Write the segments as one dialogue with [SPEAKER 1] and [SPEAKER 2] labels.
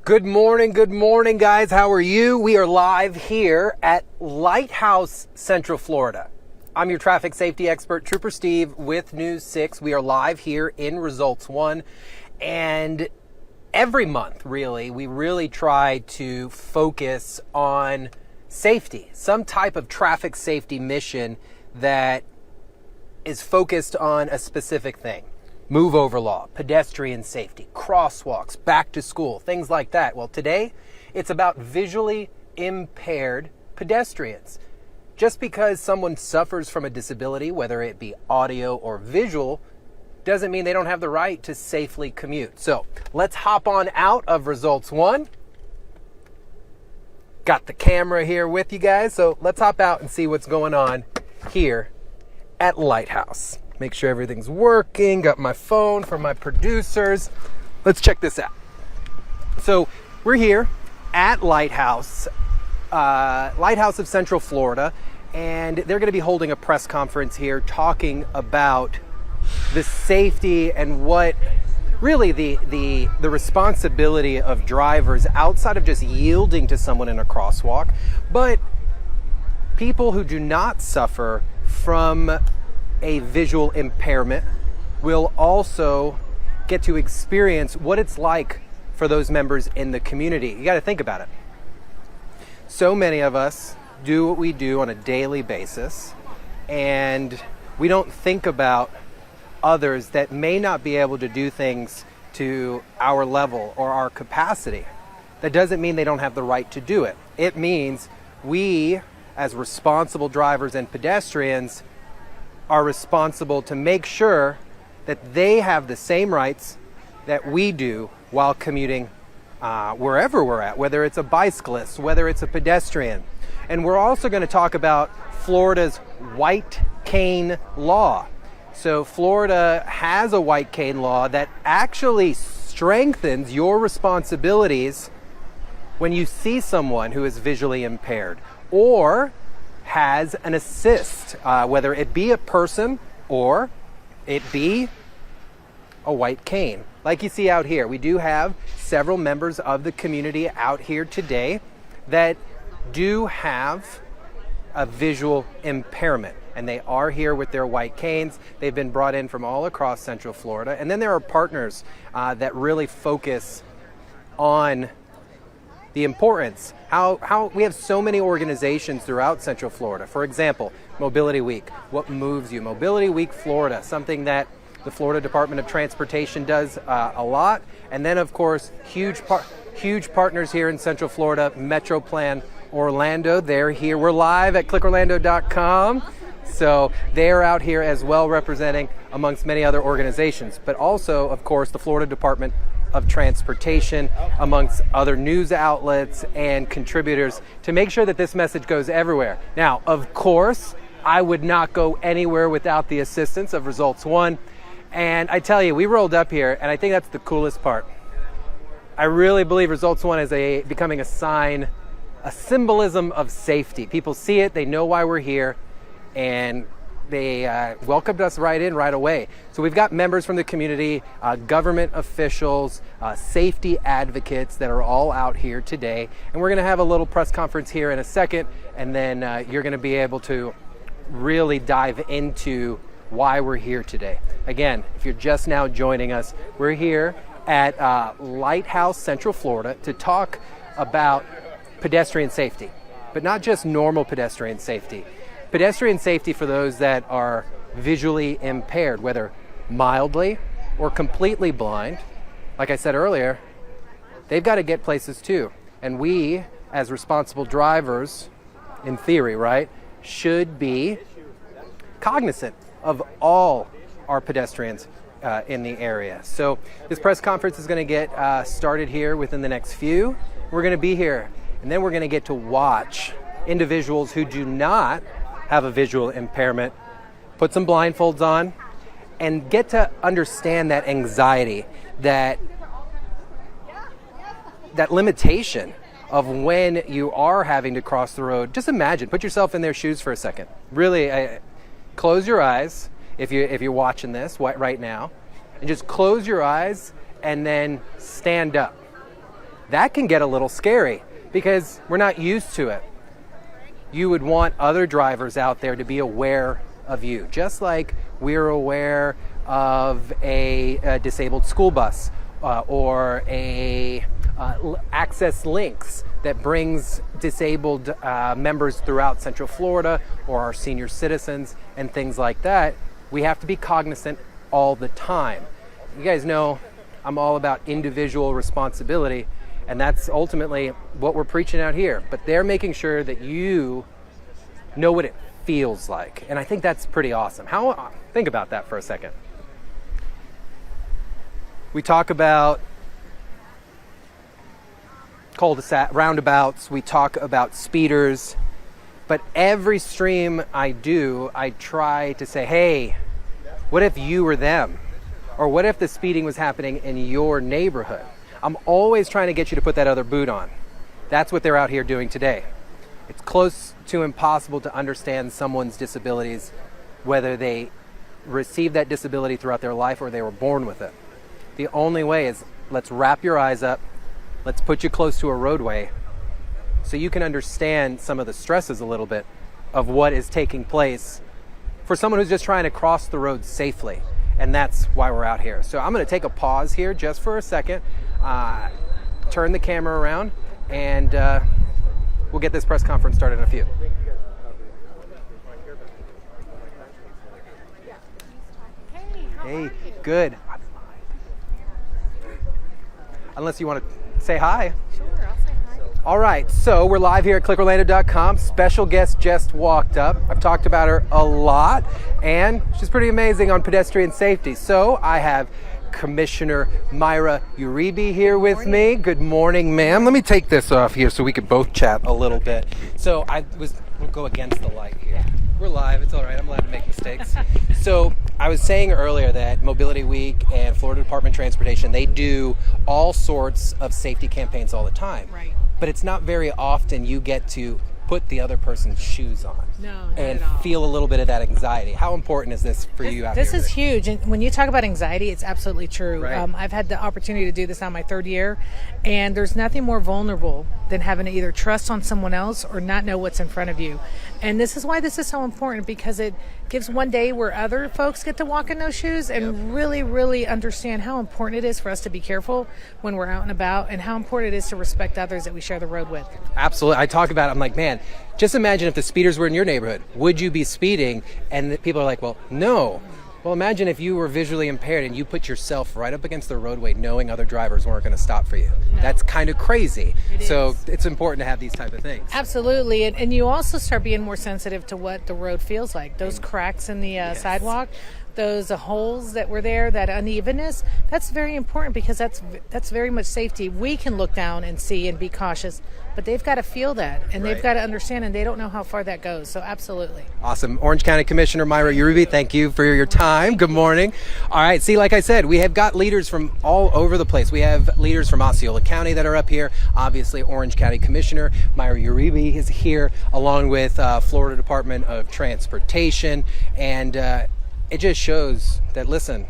[SPEAKER 1] Good morning, guys. How are you? We are live here at Lighthouse, Central Florida. I'm your traffic safety expert, Trooper Steve, with News 6. We are live here in Results 1, and every month, really, we really try to focus on safety, some type of traffic safety mission that is focused on a specific thing. Move over law, pedestrian safety, crosswalks, back to school, things like that. Well, today it's about visually impaired pedestrians. Just because someone suffers from a disability, whether it be audio or visual, doesn't mean they don't have the right to safely commute. So let's hop on out of Results 1. Got the camera here with you guys, so let's hop out and see what's going on here at Lighthouse. Make sure everything's working. Got my phone for my producers. Let's check this out. So we're here at Lighthouse of Central Florida, and they're going to be holding a press conference here talking about the safety and what really the responsibility of drivers outside of just yielding to someone in a crosswalk, but people who do not suffer from a visual impairment will also get to experience what it's like for those members in the community. You got to think about it. So many of us do what we do on a daily basis, and we don't think about others that may not be able to do things to our level or our capacity. That doesn't mean they don't have the right to do it. It means we, as responsible drivers and pedestrians, are responsible to make sure that they have the same rights that we do while commuting wherever we're at, whether it's a bicyclist, whether it's a pedestrian. And we're also going to talk about Florida's white cane law. So Florida has a white cane law that actually strengthens your responsibilities when you see someone who is visually impaired or has an assist, whether it be a person or it be a white cane. Like you see out here, we do have several members of the community out here today that do have a visual impairment, and they are here with their white canes. They've been brought in from all across Central Florida. And then there are partners that really focus on the importance, how we have so many organizations throughout Central Florida. For example, Mobility Week, what moves you? Mobility Week Florida, something that the Florida Department of Transportation does a lot. And then, of course, huge partners here in Central Florida, Metro Plan Orlando. They're here. We're live at clickorlando.com. So they're out here as well, representing amongst many other organizations, but also, of course, the Florida Department of Transportation, amongst other news outlets and contributors, to make sure that this message goes everywhere. Now, of course, I would not go anywhere without the assistance of Results 1. And I tell you, we rolled up here, and I think that's the coolest part. I really believe Results 1 is becoming a sign, a symbolism of safety. People see it, they know why we're here, and they welcomed us right in right away. So we've got members from the community, government officials, safety advocates that are all out here today. And we're going to have a little press conference here in a second, and then you're going to be able to really dive into why we're here today. Again, if you're just now joining us, we're here at Lighthouse, Central Florida, to talk about pedestrian safety, but not just normal pedestrian safety. Pedestrian safety for those that are visually impaired, whether mildly or completely blind. Like I said earlier, they've got to get places too. And we, as responsible drivers, in theory, right, should be cognizant of all our pedestrians in the area. So this press conference is going to get started here within the next few. We're going to be here, and then we're going to get to watch individuals who do not have a visual impairment, put some blindfolds on, and get to understand that anxiety, that limitation of when you are having to cross the road. Just imagine, put yourself in their shoes for a second. Really, close your eyes if you're watching this right now, and just close your eyes and then stand up. that can get a little scary because we're not used to it. You would want other drivers out there to be aware of you, just like we're aware of a disabled school bus or a access links that brings disabled members throughout Central Florida, or our senior citizens and things like that. We have to be cognizant all the time. You guys know I'm all about individual responsibility, and that's ultimately what we're preaching out here. But they're making sure that you know what it feels like. And I think that's pretty awesome. Think about that for a second. We talk about cul-de-sac roundabouts, we talk about speeders, but every stream I do, I try to say, hey, what if you were them? Or what if the speeding was happening in your neighborhood? I'm always trying to get you to put that other boot on. That's what they're out here doing today. It's close to impossible to understand someone's disabilities, whether they received that disability throughout their life or they were born with it. The only way is, let's wrap your eyes up, let's put you close to a roadway so you can understand some of the stresses a little bit of what is taking place for someone who's just trying to cross the road safely. And that's why we're out here. So I'm going to take a pause here just for a second, turn the camera around, and we'll get this press conference started in a few. Hey, good. Unless you want to say hi.
[SPEAKER 2] Sure, I'll say hi.
[SPEAKER 1] All right, so we're live here at clickorlando.com. Special guest just walked up. I've talked about her a lot, and she's pretty amazing on pedestrian safety. So I have Commissioner Myra Uribe here with me. Good morning, ma'am. Let me take this off here so we could both chat a little bit. So we'll go against the light here. We're live, it's all right, I'm allowed to make mistakes. So I was saying earlier that Mobility Week and Florida Department of Transportation, they do all sorts of safety campaigns all the time.
[SPEAKER 2] Right.
[SPEAKER 1] But it's not very often you get to put the other person's shoes on.
[SPEAKER 2] No, not
[SPEAKER 1] and
[SPEAKER 2] at all.
[SPEAKER 1] feel a little bit of that anxiety. How important is this for you out here?
[SPEAKER 2] This is huge. And when you talk about anxiety, it's absolutely true.
[SPEAKER 1] Right.
[SPEAKER 2] I've had the opportunity to do this now my third year, and there's nothing more vulnerable than having to either trust on someone else or not know what's in front of you. And this is why this is so important, because it gives one day where other folks get to walk in those shoes and really, really understand how important it is for us to be careful when we're out and about, and how important it is to respect others that we share the road with.
[SPEAKER 1] Absolutely. I talk about it. I'm like, man, just imagine if the speeders were in your neighborhood. Would you be speeding? And people are like, well, no. Well, imagine if you were visually impaired and you put yourself right up against the roadway knowing other drivers weren't going to stop for you.
[SPEAKER 2] No.
[SPEAKER 1] That's kind of crazy.
[SPEAKER 2] So
[SPEAKER 1] it's important to have these type of things.
[SPEAKER 2] Absolutely. And you also start being more sensitive to what the road feels like. Those cracks in the sidewalk, those holes that were there, that unevenness, that's very important, because that's very much safety. We can look down and see and be cautious, but they've got to feel that, and they've got to understand, and they don't know how far that goes. So absolutely.
[SPEAKER 1] Awesome. Orange County Commissioner Myra Uribe, thank you for your time. Good morning. All right. See, like I said, we have got leaders from all over the place. We have leaders from Osceola County that are up here. Obviously, Orange County Commissioner Myra Uribe is here, along with Florida Department of Transportation. And it just shows that, listen,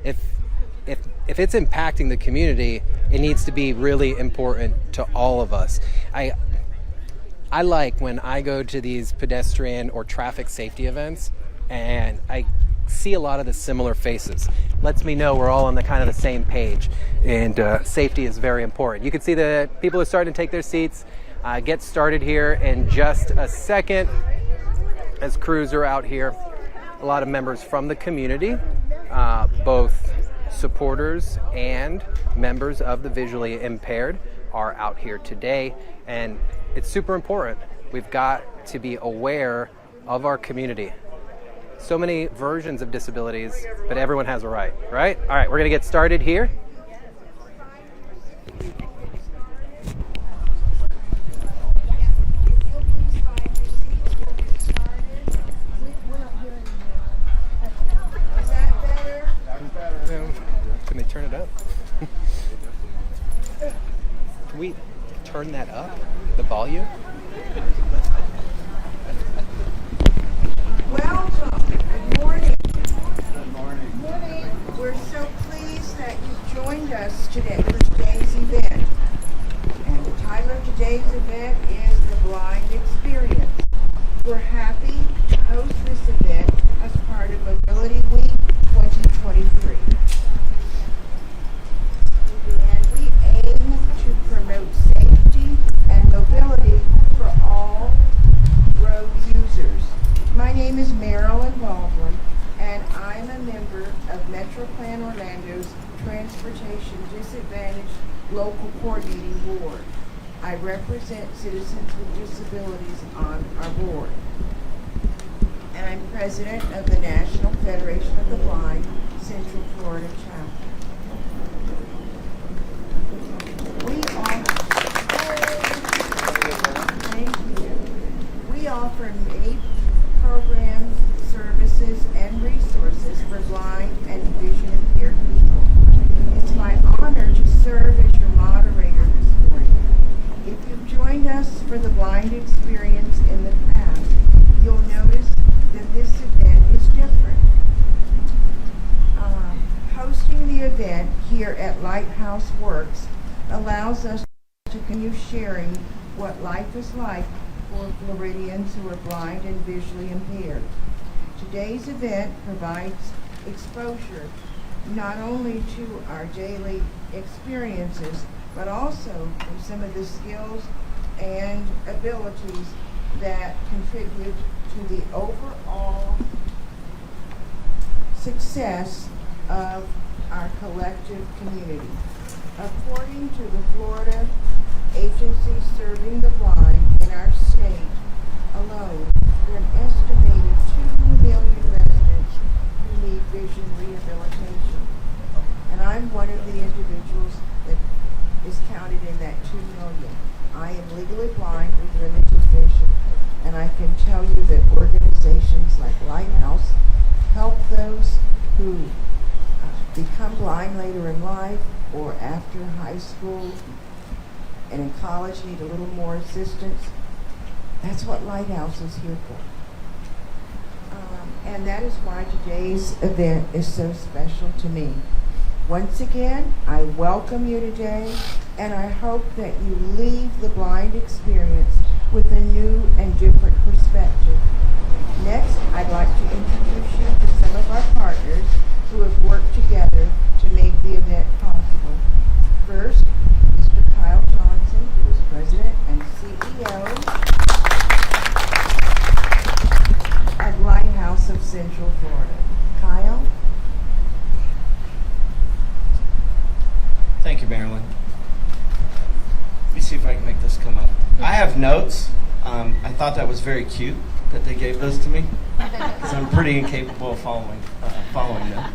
[SPEAKER 1] if it's impacting the community, it needs to be really important to all of us. I like when I go to these pedestrian or traffic safety events and I see a lot of the similar faces. Lets me know we're all on the kind of the same page, and safety is very important. You can see the people are starting to take their seats. Get started here in just a second as crews are out here. A lot of members from the community, both supporters and members of the visually impaired, are out here today, and it's super important. We've got to be aware of our community. So many versions of disabilities, but everyone has a right, right? All right, we're gonna get started here. Can they turn it up? Can we turn that up? The volume?
[SPEAKER 3] Welcome. Good morning. Good morning. We're so pleased that you've joined us today for today's event. local coordinating board. I represent citizens with disabilities on our board. And I'm president of the National Federation of the Blind, Central Florida chapter. We offer many programs, services, and resources for blind and vision impaired people. It's my honor to serve as your moderator this morning. If you've joined us for the blind experience in the past, you'll notice that this event is different. Hosting the event here at Lighthouse Works allows us to continue sharing what life is like for Floridians who are blind and visually impaired. Today's event provides exposure not only to our daily experiences, but also to some of the skills and abilities that contribute to the overall success of our collective community. According to the Florida Agency Serving the Blind in our state alone, there are an estimated 2 million residents who need vision rehabilitation. And I'm one of the individuals that is counted in that 2 million. I am legally blind with limited vision, and I can tell you that organizations like Lighthouse help those who become blind later in life or after high school and in college need a little more assistance. That's what Lighthouse is here for. And that is why today's event is so special to me. Once again, I welcome you today, and I hope that you leave the blind experience with a new and different perspective. Next, I'd like to introduce you to some of our partners who have worked together to make the event possible. First, Mr. Kyle Johnson, who is President and CEO of Lighthouse of Central Florida. Kyle?
[SPEAKER 4] Thank you, Marilyn. Let me see if I can make this come up. I have notes. I thought that was very cute that they gave those to me, because I'm pretty incapable of following them.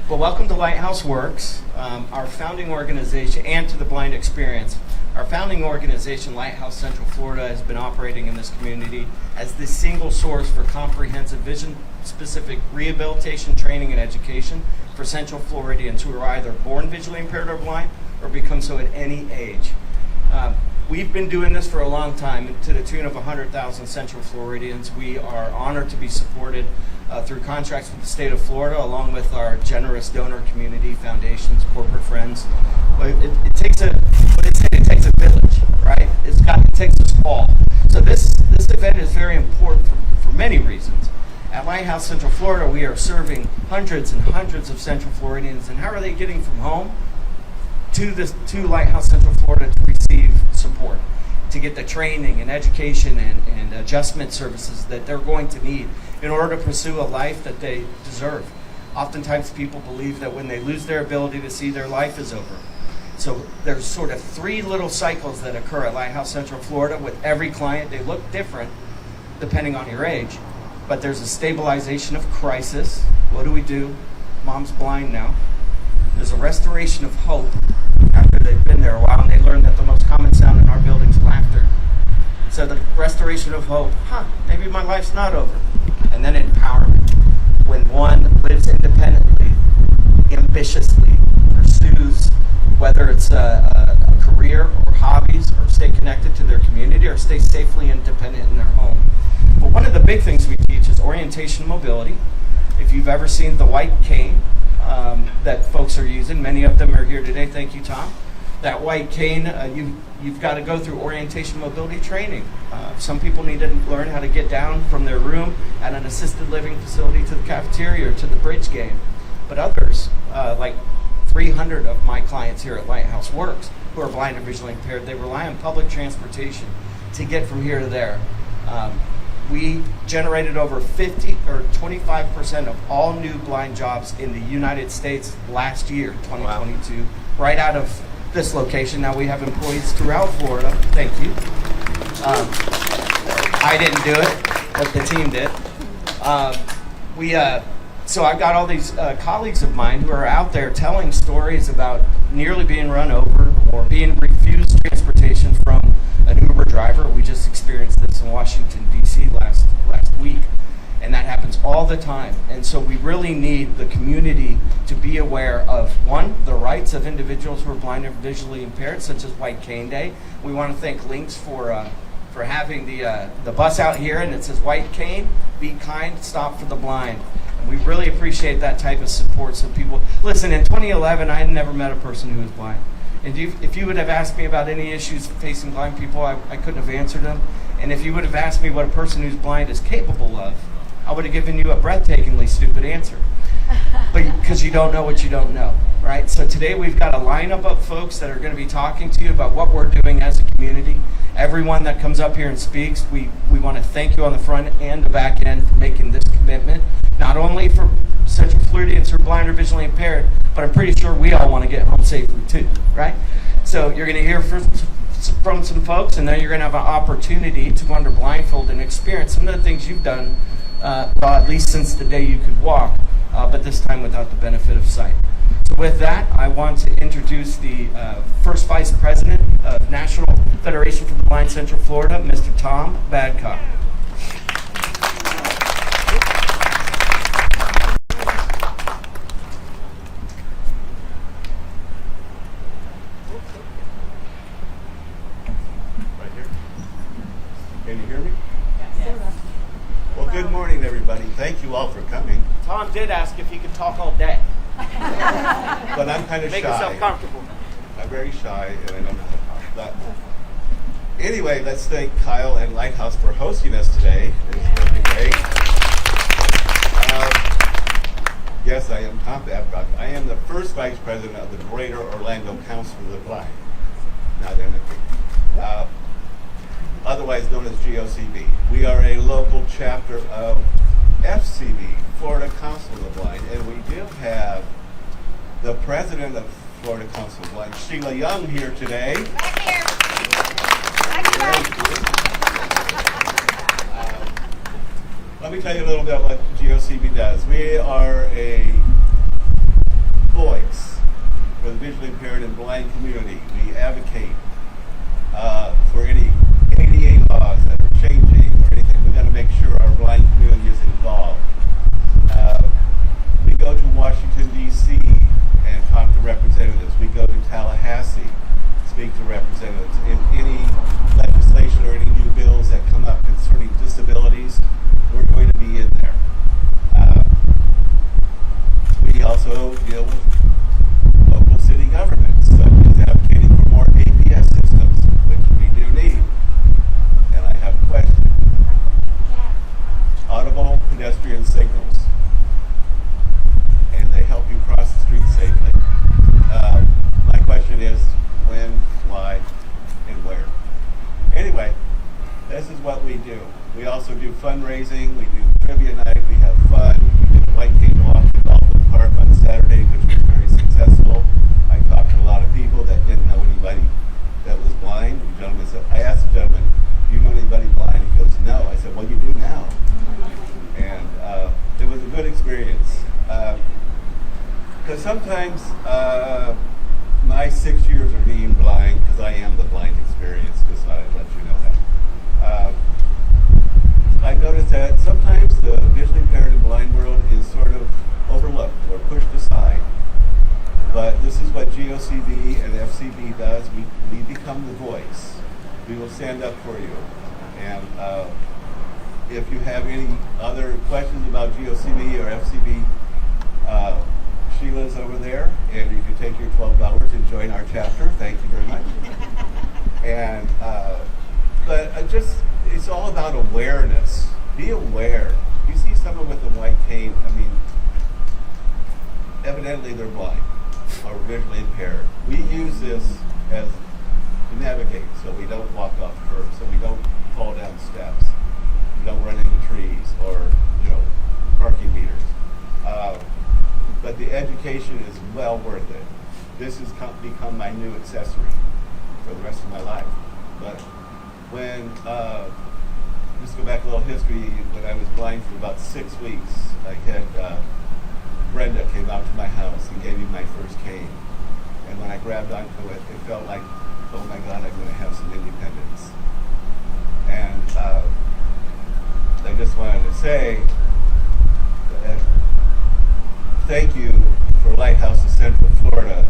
[SPEAKER 4] Well, welcome to Lighthouse Works, our founding organization, and to the Blind Experience. Our founding organization, Lighthouse Central Florida, has been operating in this community as the single source for comprehensive vision-specific rehabilitation, training, and education for Central Floridians who are either born visually impaired or blind or become so at any age. We've been doing this for a long time, to the tune of 100,000 Central Floridians. We are honored to be supported through contracts with the state of Florida, along with our generous donor community, foundations, corporate friends. It takes a village, right? It takes us all. So this event is very important for many reasons. At Lighthouse Central Florida, we are serving hundreds and hundreds of Central Floridians, and how are they getting from home to Lighthouse Central Florida to receive support, to get the training and education and adjustment services that they're going to need in order to pursue a life that they deserve. Oftentimes people believe that when they lose their ability to see, their life is over. So there's sort of 3 little cycles that occur at Lighthouse Central Florida with every client. They look different depending on your age, but there's a stabilization of crisis. What do? Mom's blind now. There's a restoration of hope after they've been there a while and they learn that the most common sound in our building is laughter. So the restoration of hope, maybe my life's not over. And then empowerment, when one lives independently, ambitiously, pursues whether it's a career or hobbies, or stay connected to their community, or stay safely independent in their home. But one of the big things we teach is orientation mobility. If you've ever seen the white cane that folks are using, many of them are here today. Thank you, Tom. That white cane, you've got to go through orientation mobility training. Some people need to learn how to get down from their room at an assisted living facility to the cafeteria or to the bridge game. But others, like 300 of my clients here at Lighthouse Works, who are blind and visually impaired, they rely on public transportation to get from here to there. We generated over 25% of all new blind jobs in the United States last year, 2022, right out of this location. Now we have employees throughout Florida. Thank you. I didn't do it, but the team did. So I've got all these colleagues of mine who are out there telling stories about nearly being run over or being refused transportation from an Uber driver. We just experienced this in Washington, D.C. last week, and that happens all the time. And so we really need the community to be aware of, one, the rights of individuals who are blind and visually impaired, such as White Cane Day. We want to thank Lynx for having the bus out here, and it says White Cane, be kind, stop for the blind. And we really appreciate that type of support. So people, listen, in 2011, I had never met a person who was blind. And if you would have asked me about any issues facing blind people, I couldn't have answered them. And if you would have asked me what a person who's blind is capable of, I would have given you a breathtakingly stupid answer. But because you don't know what you don't know, right? So today we've got a lineup of folks that are going to be talking to you about what we're doing as a community. Everyone that comes up here and speaks, we want to thank you on the front and the back end for making this commitment, not only for Central Floridians who are blind or visually impaired, but I'm pretty sure we all want to get home safely too, right? So you're going to hear from some folks, and then you're going to have an opportunity to go under blindfold and experience some of the things you've done, well, at least since the day you could walk, but this time without the benefit of sight. So with that, I want to introduce the first Vice President of National Federation for the Blind Central Florida, Mr. Tom Badcock.
[SPEAKER 5] Right here. Can you hear me? Yes. Well, good morning, everybody. Thank you all for coming.
[SPEAKER 4] Tom did ask if he could talk all day.
[SPEAKER 5] But I'm kind of shy.
[SPEAKER 4] Make yourself comfortable.
[SPEAKER 5] I'm very shy, and I don't know how to talk. But anyway, let's thank Kyle and Lighthouse for hosting us today. It's going to be great. Yes, I am Tom Babcock. I am the first Vice President of the Greater Orlando Council for the Blind, not MFP, otherwise known as GOCB. We are a local chapter of FCB, Florida Council of the Blind, and we do have the President of Florida Council of the Blind, Sheila Young, here today.
[SPEAKER 6] Right here.
[SPEAKER 5] Let me tell you a little bit what GOCB does. We are a voice for the visually impaired and blind community. We advocate for any ADA laws that are changing or anything. We've got to make sure our blind community is involved. We go to Washington, D.C. and talk to representatives. We go to Tallahassee, speak to representatives. In any legislation or any new bills that come up concerning disabilities, we're going to be in there. We also deal with local city governments, such as advocating for more APS systems, which we do need. And I have a question. Audible pedestrian signals. And they help you cross the street safely. My question is, when, why, and where? Anyway, this is what we do. We also do fundraising, we do trivia night, we have fun. We did a White Cane Walk in Baldwin Park on Saturday, which was very successful. I talked to a lot of people that didn't know anybody that was blind. The gentleman said, I asked the gentleman, do you know anybody blind? He goes, no. I said, well, you do now. And it was a good experience. Because sometimes my 6 years of being blind, because I am the blind experience, just thought I'd let you know that. I noticed that sometimes the visually impaired and blind world is sort of overlooked or pushed aside. But this is what GOCB and FCB does. We become the voice. We will stand up for you. And if you have any other questions about GOCB or FCB, Sheila's over there, and you can take your $12 and join our chapter. Thank you very much. And but it's all about awareness. Be aware. You see someone with a white cane, I mean, evidently they're blind or visually impaired. We use this as to navigate, so we don't walk off curbs, so we don't fall down steps, we don't run into trees or parking meters. But the education is well worth it. this has become my new accessory for the rest of my life. But when, just go back a little history, when I was blind for about 6 weeks, I had Brenda came out to my house and gave me my first cane. And when I grabbed onto it, it felt like, oh my God, I'm going to have some independence. And I just wanted to say that thank you for Lighthouse of Central Florida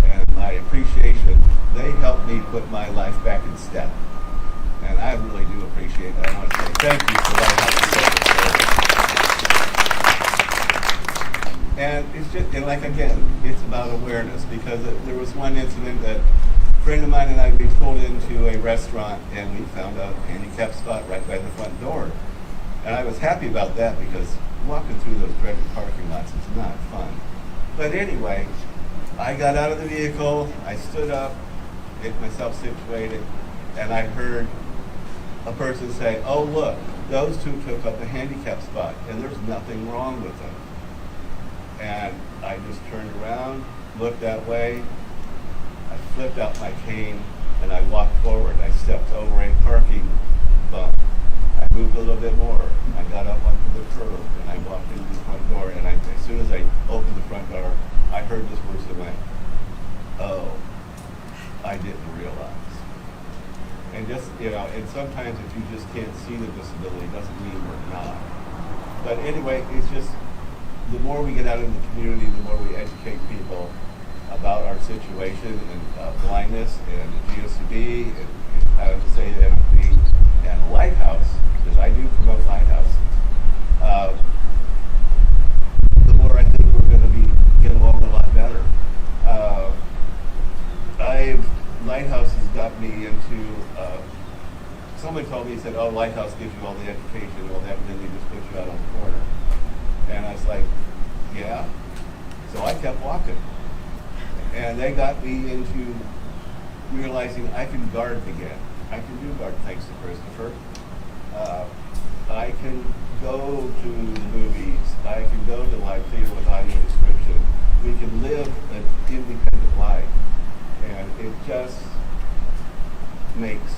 [SPEAKER 5] and my appreciation. They helped me put my life back in step. And I really do appreciate it. I want to say thank you for Lighthouse of Central Florida. And it's just, and like again, it's about awareness, because there was one incident that a friend of mine and I, we pulled into a restaurant and we found a handicapped spot right by the front door. And I was happy about that, because walking through those dreaded parking lots is not fun. But anyway, I got out of the vehicle, I stood up, get myself situated, and I heard a person say, oh look, those two took up the handicap spot and there's nothing wrong with them. And I just turned around, looked that way, I flipped out my cane and I walked forward. I stepped over a parking bump. I moved a little bit more. I got up onto the curb and I walked into the front door, and as soon as I opened the front door, I heard this person went, oh, I didn't realize. And just, and sometimes if you just can't see the disability, doesn't mean we're not. But anyway, it's just, the more we get out in the community, the more we educate people about our situation and blindness and GOCB, and I would say NFB and Lighthouse, because I do promote Lighthouse. The more I think we're going to get along a lot better. Lighthouse has got me into, somebody told me, he said, oh, Lighthouse gives you all the education and all that, and then they just put you out on the corner. And I was like, yeah. So I kept walking. And they got me into realizing I can guard again. I can do guard, thanks to Christopher. I can go to the movies. I can go to live theater with audio description. We can live an independent life. And it just makes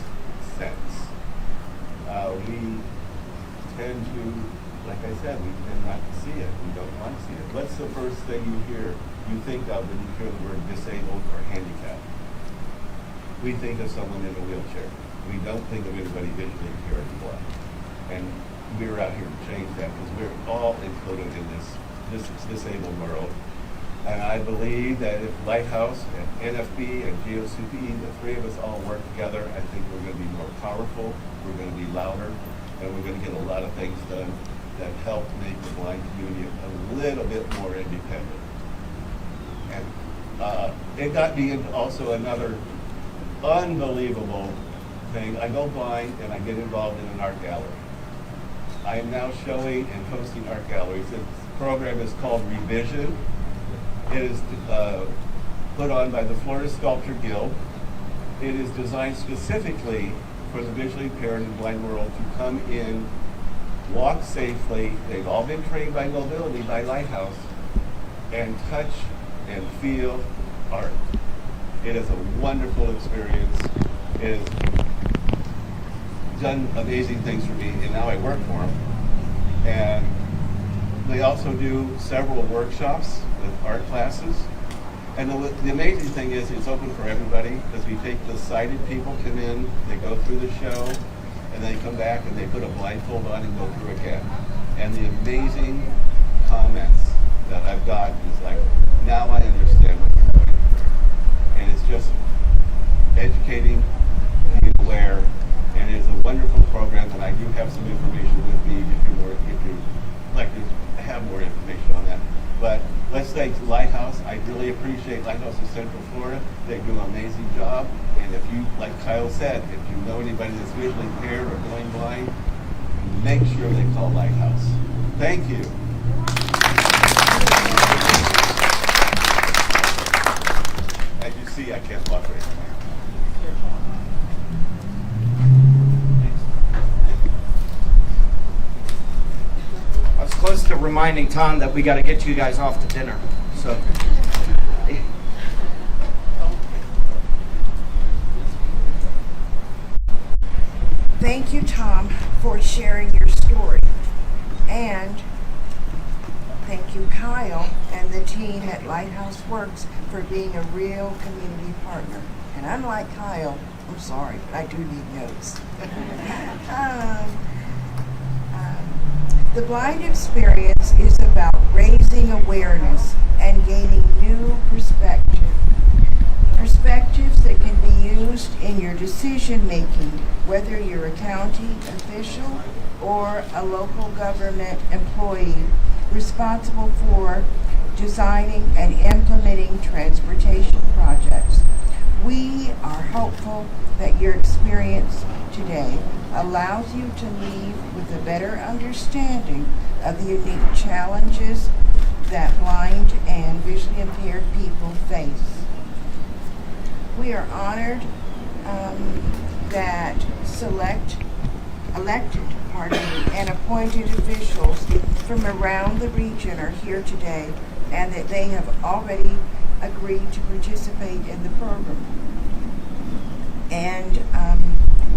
[SPEAKER 5] sense. We tend to, like I said, we tend not to see it. We don't want to see it. What's the first thing you think of when you hear the word disabled or handicapped? We think of someone in a wheelchair. We don't think of anybody visually impaired or blind. And we're out here to change that, because we're all included in this disabled world. And I believe that if Lighthouse and NFB and GOCB, the three of us all work together, I think we're going to be more powerful, we're going to be louder, and we're going to get a lot of things done that help make the blind community a little bit more independent. And it got me into also another unbelievable thing. I go blind and I get involved in an art gallery. I am now showing and hosting art galleries. This program is called Revision. It is put on by the Florida Sculpture Guild. It is designed specifically for the visually impaired and blind world to come in, walk safely. They've all been trained by Mobility, by Lighthouse, and touch and feel art. It is a wonderful experience. It has done amazing things for me, and now I work for them. And they also do several workshops with art classes. And the amazing thing is it's open for everybody, because we take the sighted people come in, they go through the show, and they come back and they put a blindfold on and go through again. And the amazing comments that I've got is like, now I understand what you're going through. And it's just educating, being aware, and it's a wonderful program, and I do have some information with me if you'd like to have more information on that. But let's thank Lighthouse. I really appreciate Lighthouse of Central Florida. They do an amazing job. And if you, like Kyle said, if you know anybody that's visually impaired or going blind, make sure they call Lighthouse. Thank you. As you see, I can't walk right now.
[SPEAKER 6] I was close to reminding Tom that we got to get you guys off to dinner. So
[SPEAKER 3] Tom for sharing your story. And thank you, Kyle, and the team at Lighthouse Works for being a real community partner. And unlike Kyle, I'm sorry, but I do need notes. The blind experience is about raising awareness and gaining new perspectives that can be used in your decision making, whether you're a county official or a local government employee responsible for designing and implementing transportation projects. We are hopeful that your experience today allows you to leave with a better understanding of the unique challenges that blind and visually impaired people face. We are honored that elected and appointed officials from around the region are here today, and that they have already agreed to participate in the program. And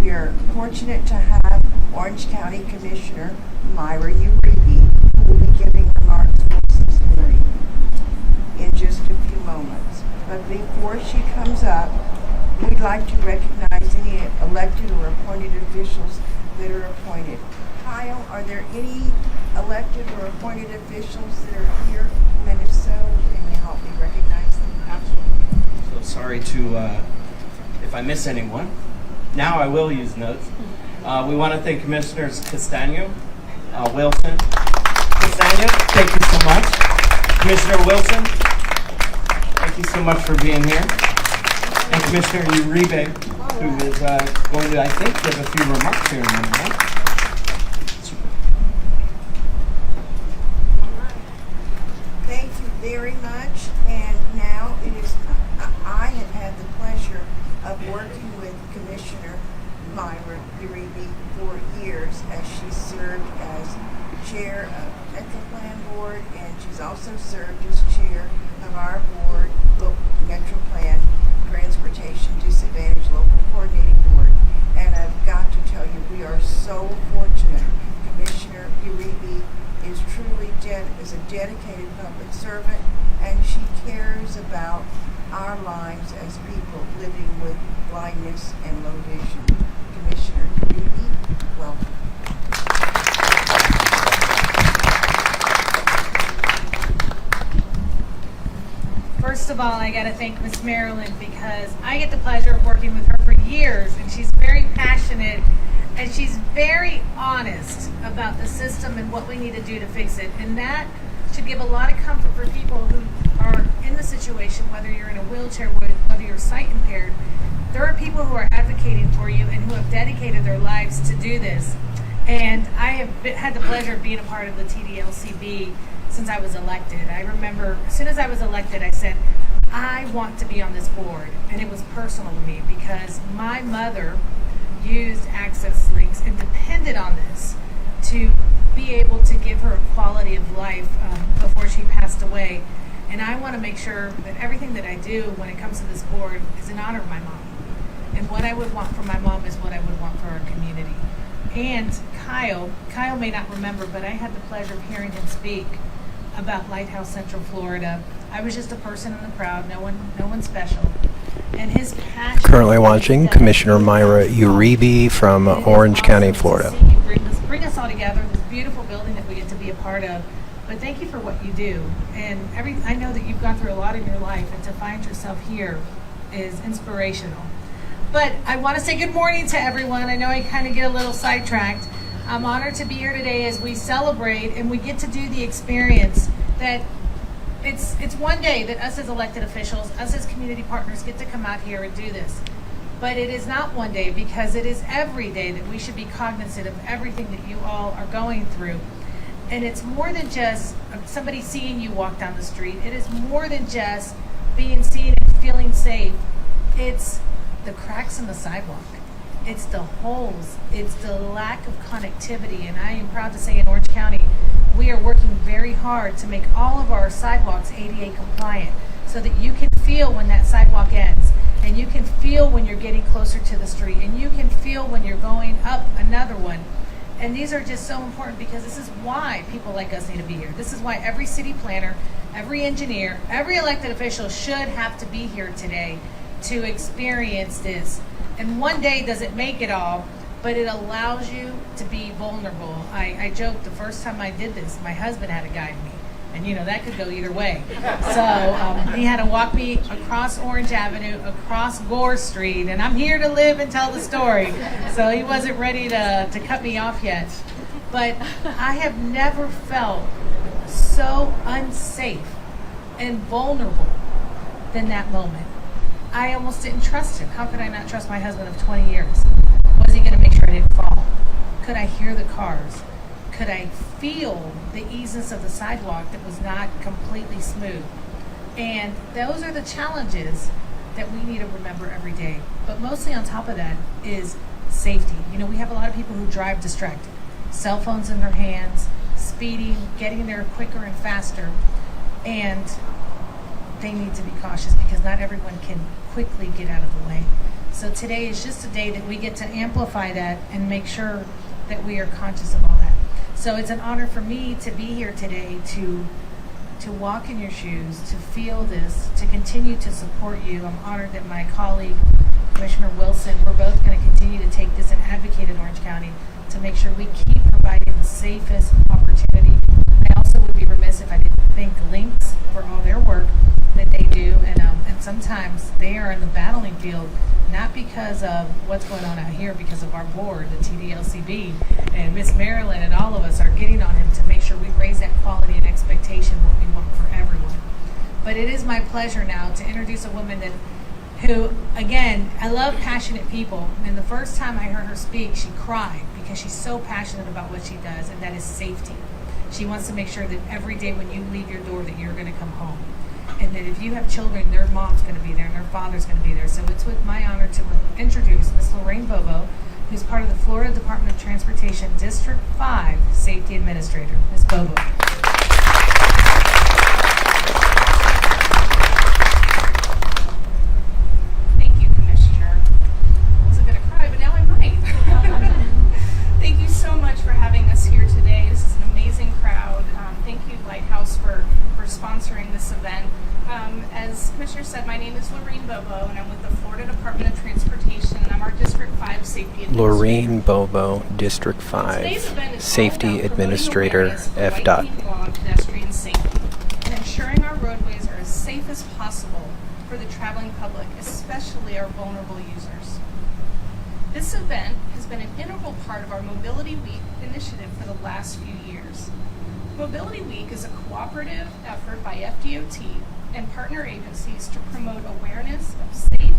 [SPEAKER 3] we are fortunate to have Orange County Commissioner Myra Uribe, who will be giving remarks for us this morning in just a few moments. But before she comes up, we'd like to recognize any elected or appointed officials that are appointed. Kyle, are there any elected or appointed officials that are here? And if so, can you help me recognize them?
[SPEAKER 4] Absolutely. So sorry if I miss anyone. Now I will use notes. We want to thank Commissioners Castaño, Wilson. Castaño, thank you so much. Commissioner Wilson, thank you so much for being here. And Commissioner Uribe, who is going to, I think, give a few remarks here in a minute, right?
[SPEAKER 3] Thank you very much. And now it is, I have had the pleasure of working with Commissioner Myra Uribe for years, as she served as chair of Metro Plan Board, and she's also served as chair of our board, Metro Plan Transportation Disadvantaged Local Coordinating Board. And I've got to tell you, we are so fortunate. Commissioner Uribe is truly is a dedicated public servant, and she cares about our lives as people living with blindness and low vision. Commissioner Uribe, welcome.
[SPEAKER 2] First of all, I got to thank Miss Marilyn, because I get the pleasure of working with her for years, and she's very passionate and she's very honest about the system and what we need to do to fix it. And that should give a lot of comfort for people who are in the situation, whether you're in a wheelchair, whether you're sight impaired. There are people who are advocating for you and who have dedicated their lives to do this. And I have had the pleasure of being a part of the TDLCB since I was elected. I remember as soon as I was elected, I said, I want to be on this board. And it was personal to me because my mother used access links and depended on this to be able to give her a quality of life before she passed away. And I want to make sure that everything that I do when it comes to this board is in honor of my mom. And what I would want for my mom is what I would want for our community. And Kyle may not remember, but I had the pleasure of hearing him speak about Lighthouse Central Florida. I was just a person in the crowd, no one special. And his passion.
[SPEAKER 1] Currently watching Commissioner Myra Uribe from Orange County, Florida.
[SPEAKER 2] To see you bring us all together, this beautiful building that we get to be a part of. But thank you for what you do. And I know that you've gone through a lot in your life, and to find yourself here is inspirational. But I want to say good morning to everyone. I know I kind of get a little sidetracked. I'm honored to be here today as we celebrate and we get to do the experience that it's one day that us as elected officials, us as community partners get to come out here and do this. But it is not one day, because it is every day that we should be cognizant of everything that you all are going through. And it's more than just somebody seeing you walk down the street. It is more than just being seen and feeling safe. It's the cracks in the sidewalk. It's the holes. It's the lack of connectivity. And I am proud to say in Orange County, we are working very hard to make all of our sidewalks ADA compliant so that you can feel when that sidewalk ends, and you can feel when you're getting closer to the street, and you can feel when you're going up another one. And these are just so important because this is why people like us need to be here. This is why every city planner, every engineer, every elected official should have to be here today to experience this. And one day doesn't make it all, but it allows you to be vulnerable. I joked the first time I did this, my husband had to guide me. And that could go either way. So he had to walk me across Orange Avenue, across Gore Street, and I'm here to live and tell the story. So he wasn't ready to cut me off yet. But I have never felt so unsafe and vulnerable than that moment. I almost didn't trust him. How could I not trust my husband of 20 years? Was he going to make sure I didn't fall? Could I hear the cars? Could I feel the easiness of the sidewalk that was not completely smooth? And those are the challenges that we need to remember every day. But mostly on top of that is safety. We have a lot of people who drive distracted. Cell phones in their hands, speeding, getting there quicker and faster. And they need to be cautious because not everyone can quickly get out of the way. So today is just a day that we get to amplify that and make sure that we are conscious of all that. So it's an honor for me to be here today to walk in your shoes, to feel this, to continue to support you. I'm honored that my colleague, Commissioner Wilson, we're both going to continue to take this and advocate in Orange County to make sure we keep providing the safest opportunity. I also would be remiss if I didn't thank Lynx for all their work that they do. And sometimes they are in the battling field, not because of what's going on out here, because of our board, the TDLCB, and Miss Marilyn and all of us are getting on him to make sure we raise that quality and expectation, what we want for everyone. But it is my pleasure now to introduce a woman who, again, I love passionate people. And the first time I heard her speak, she cried because she's so passionate about what she does, and that is safety. She wants to make sure that every day when you leave your door that you're going to come home. And that if you have children, their mom's going to be there and their father's going to be there. So it's with my honor to introduce Ms. Lorraine Bobo, who's part of the Florida Department of Transportation District 5 Safety Administrator. Ms. Bobo.
[SPEAKER 7] Thank you, Commissioner. I wasn't going to cry, but now I might. Thank you so much for having us here today. This is an amazing crowd. Thank you, Lighthouse, for sponsoring this event. As Commissioner said, my name is Lorraine Bobo, and I'm with the Florida Department of Transportation, and I'm our District 5 Safety Administrator.
[SPEAKER 1] Lorraine Bobo, District 5 Safety Administrator, FDOT.
[SPEAKER 7] Pedestrian safety, and ensuring our roadways are as safe as possible for the traveling public, especially our vulnerable users. This event has been an integral part of our Mobility Week initiative for the last few years. Mobility Week is a cooperative effort by FDOT and partner agencies to promote awareness of safe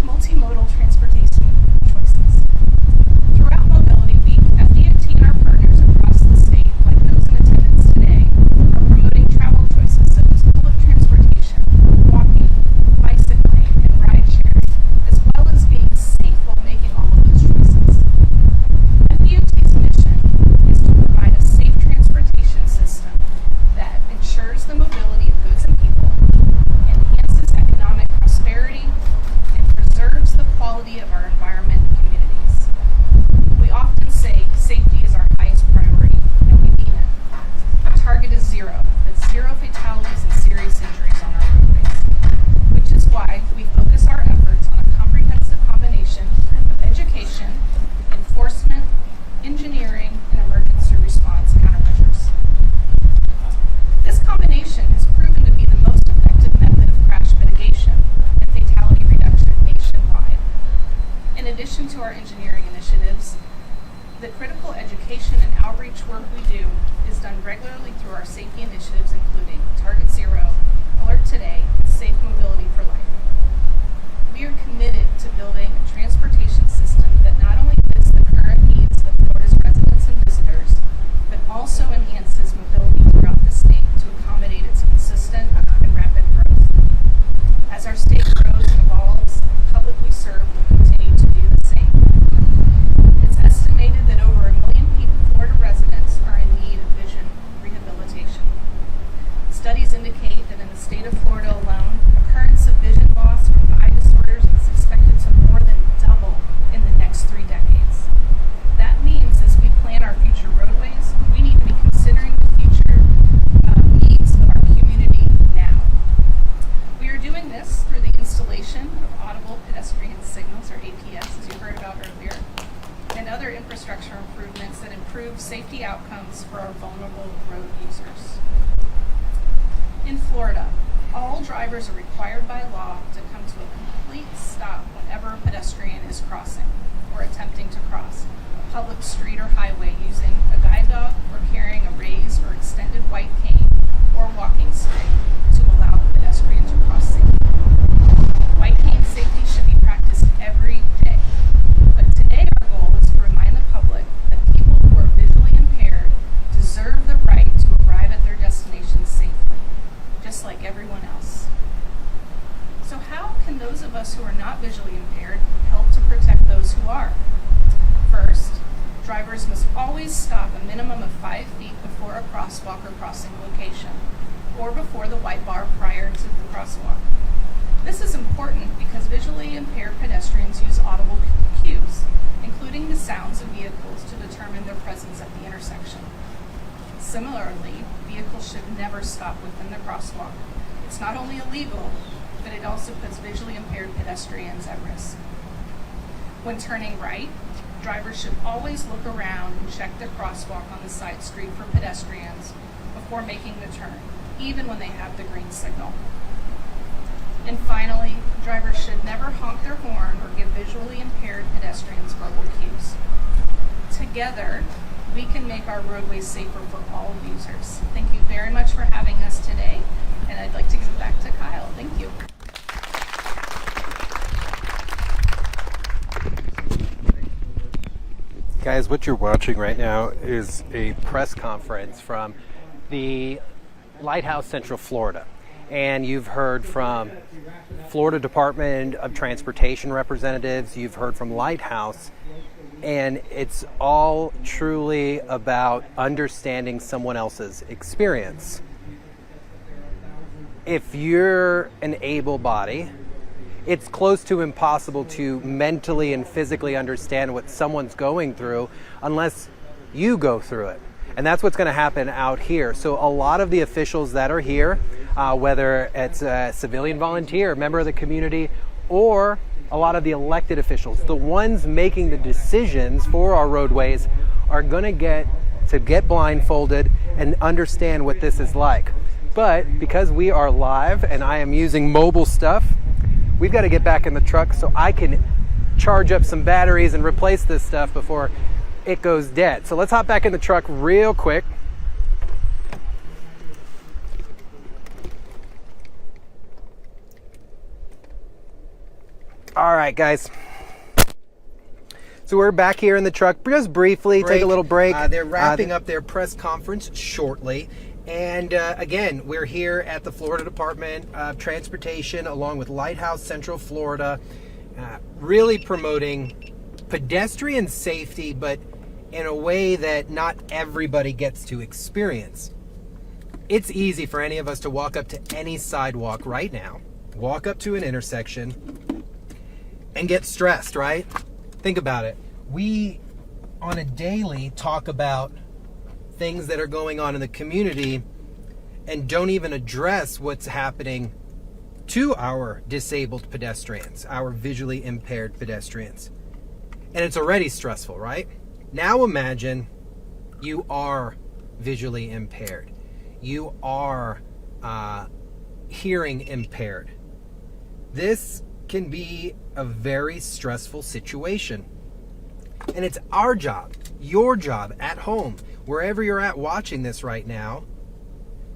[SPEAKER 7] multimodal transportation choices. Throughout Mobility Week, FDOT and our partners across the state, like those in attendance today, are promoting travel choices such as public transportation, walking, bicycling, and ride sharing, as well as being safe while making all of those choices. FDOT's mission is to provide a safe transportation system that ensures the mobility of goods and people, enhances economic prosperity, and preserves the quality of our environment and communities. We often say safety is our highest priority, and we mean it. Our target is zero. That's zero fatalities and serious injuries on our roadways, which is why we focus our efforts on a comprehensive combination of education, enforcement, engineering, and emergency response countermeasures. This combination has proven to be the most effective method of crash mitigation and fatality reduction nationwide. In addition to our engineering initiatives, the critical education and outreach work we do is done regularly through our safety initiatives, including Target Zero, Alert Today, and Safe Mobility for Life. We are committed to building a transportation system that not only fits the current needs of Florida's residents and visitors, but also enhances mobility throughout the state to accommodate its consistent and rapid growth. As our state grows and evolves, the public we serve will continue to do the same. It's estimated that over 1 million Florida residents are in need of vision rehabilitation. Studies indicate that in the state of Florida alone, occurrence of vision improve safety outcomes for our vulnerable road users. In Florida, all drivers are required by law to come to a complete stop whenever a pedestrian is crossing or attempting to cross a public street or highway using a guide dog or carrying a raised or extended white cane or walking stick to allow the pedestrian to cross safely. White cane safety should be practiced every day. But today our goal is to remind the public that people who are visually impaired deserve the right to arrive at their destination safely, just like everyone else. So how can those of us who are not visually impaired help to protect those who are? First, drivers must always stop a minimum of 5 feet before a crosswalk or crossing location, or before the white bar prior to the crosswalk. This is important because visually impaired pedestrians use audible cues, including the sounds of vehicles, to determine their presence at the intersection. Similarly, vehicles should never stop within the crosswalk. It's not only illegal, but it also puts visually impaired pedestrians at risk. When turning right, drivers should always look around and check the crosswalk on the side street for pedestrians before making the turn, even when they have the green signal. And finally, drivers should never honk their horn or give visually impaired pedestrians verbal cues. Together, we can make our roadways safer for all users. Thank you very much for having us today, and I'd like to give it back to Kyle. Thank you.
[SPEAKER 1] Guys, what you're watching right now is a press conference from the Lighthouse Central Florida. And you've heard from Florida Department of Transportation representatives, you've heard from Lighthouse, and it's all truly about understanding someone else's experience. If you're an able body, it's close to impossible to mentally and physically understand what someone's going through unless you go through it. And that's what's going to happen out here. So a lot of the officials that are here, whether it's a civilian volunteer, member of the community, or a lot of the elected officials, the ones making the decisions for our roadways, are going to get blindfolded and understand what this is like. But because we are live and I am using mobile stuff, we've got to get back in the truck so I can charge up some batteries and replace this stuff before it goes dead. So let's hop back in the truck real quick. All right, guys. So we're back here in the truck just briefly, take a little break. They're wrapping up their press conference shortly. And again, we're here at the Florida Department of Transportation along with Lighthouse Central Florida, really promoting pedestrian safety, but in a way that not everybody gets to experience. It's easy for any of us to walk up to any sidewalk right now, walk up to an intersection, and get stressed, right? Think about it. We, on a daily, talk about things that are going on in the community and don't even address what's happening to our disabled pedestrians, our visually impaired pedestrians. And it's already stressful, right? Now imagine you are visually impaired. You are hearing impaired. This can be a very stressful situation. And it's our job, your job at home, wherever you're at watching this right now,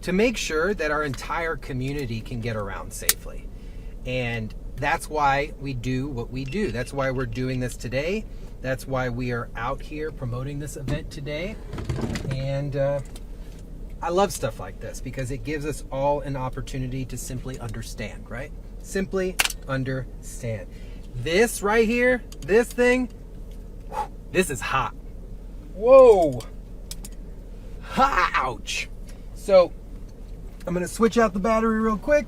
[SPEAKER 1] to make sure that our entire community can get around safely. And that's why we do what we do. That's why we're doing this today. That's why we are out here promoting this event today. And I love stuff like this because it gives us all an opportunity to simply understand, right? Simply understand. This right here, this thing, this is hot. Whoa. Ouch. So I'm going to switch out the battery real quick.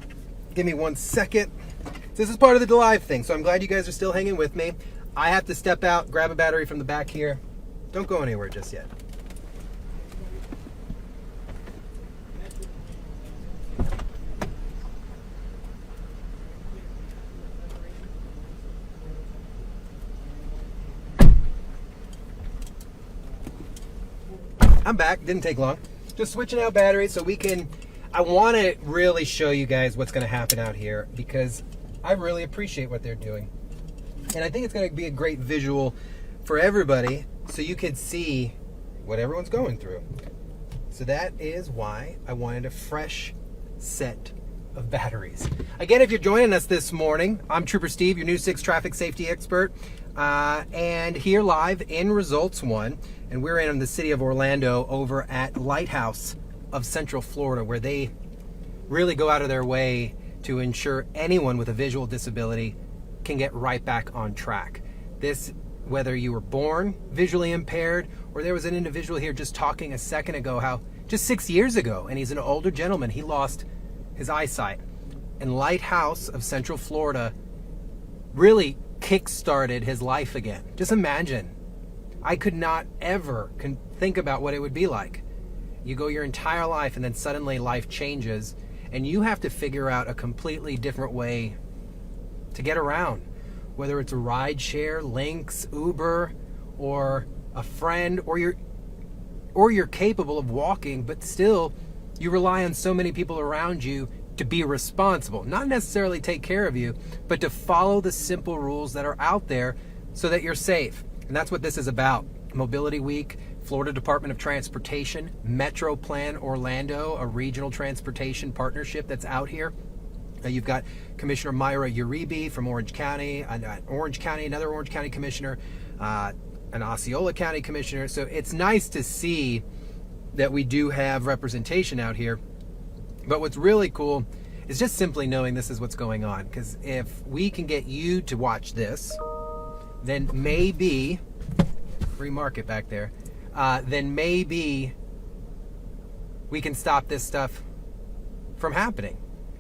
[SPEAKER 1] Give me 1 second. This is part of the live thing, so I'm glad you guys are still hanging with me. I have to step out, grab a battery from the back here. Don't go anywhere just yet. I'm back. Didn't take long. Just switching out batteries so we can... I want to really show you guys what's going to happen out here because I really appreciate what they're doing. And I think it's going to be a great visual for everybody so you can see what everyone's going through. So that is why I wanted a fresh set of batteries. Again, if you're joining us this morning, I'm Trooper Steve, your News 6 traffic safety expert, and here live in Results 1, and we're in the city of Orlando over at Lighthouse of Central Florida, where they really go out of their way to ensure anyone with a visual disability can get right back on track. This, whether you were born visually impaired, or there was an individual here just talking a second ago how just 6 years ago, and he's an older gentleman, he lost his eyesight. And Lighthouse of Central Florida really kick-started his life again. Just imagine. I could not ever think about what it would be like. You go your entire life and then suddenly life changes and you have to figure out a completely different way to get around. Whether it's a ride share, Lynx, Uber, or a friend, or you're capable of walking, but still you rely on so many people around you to be responsible. Not necessarily take care of you, but to follow the simple rules that are out there so that you're safe. And that's what this is about. Mobility Week, Florida Department of Transportation, Metro Plan Orlando, a regional transportation partnership that's out here. You've got Commissioner Myra Uribe from Orange County, another Orange County commissioner, an Osceola County commissioner. So it's nice to see that we do have representation out here. But what's really cool is just simply knowing this is what's going on. Because if we can get you to watch this, then maybe, remark it back there, then maybe we can stop this stuff from happening.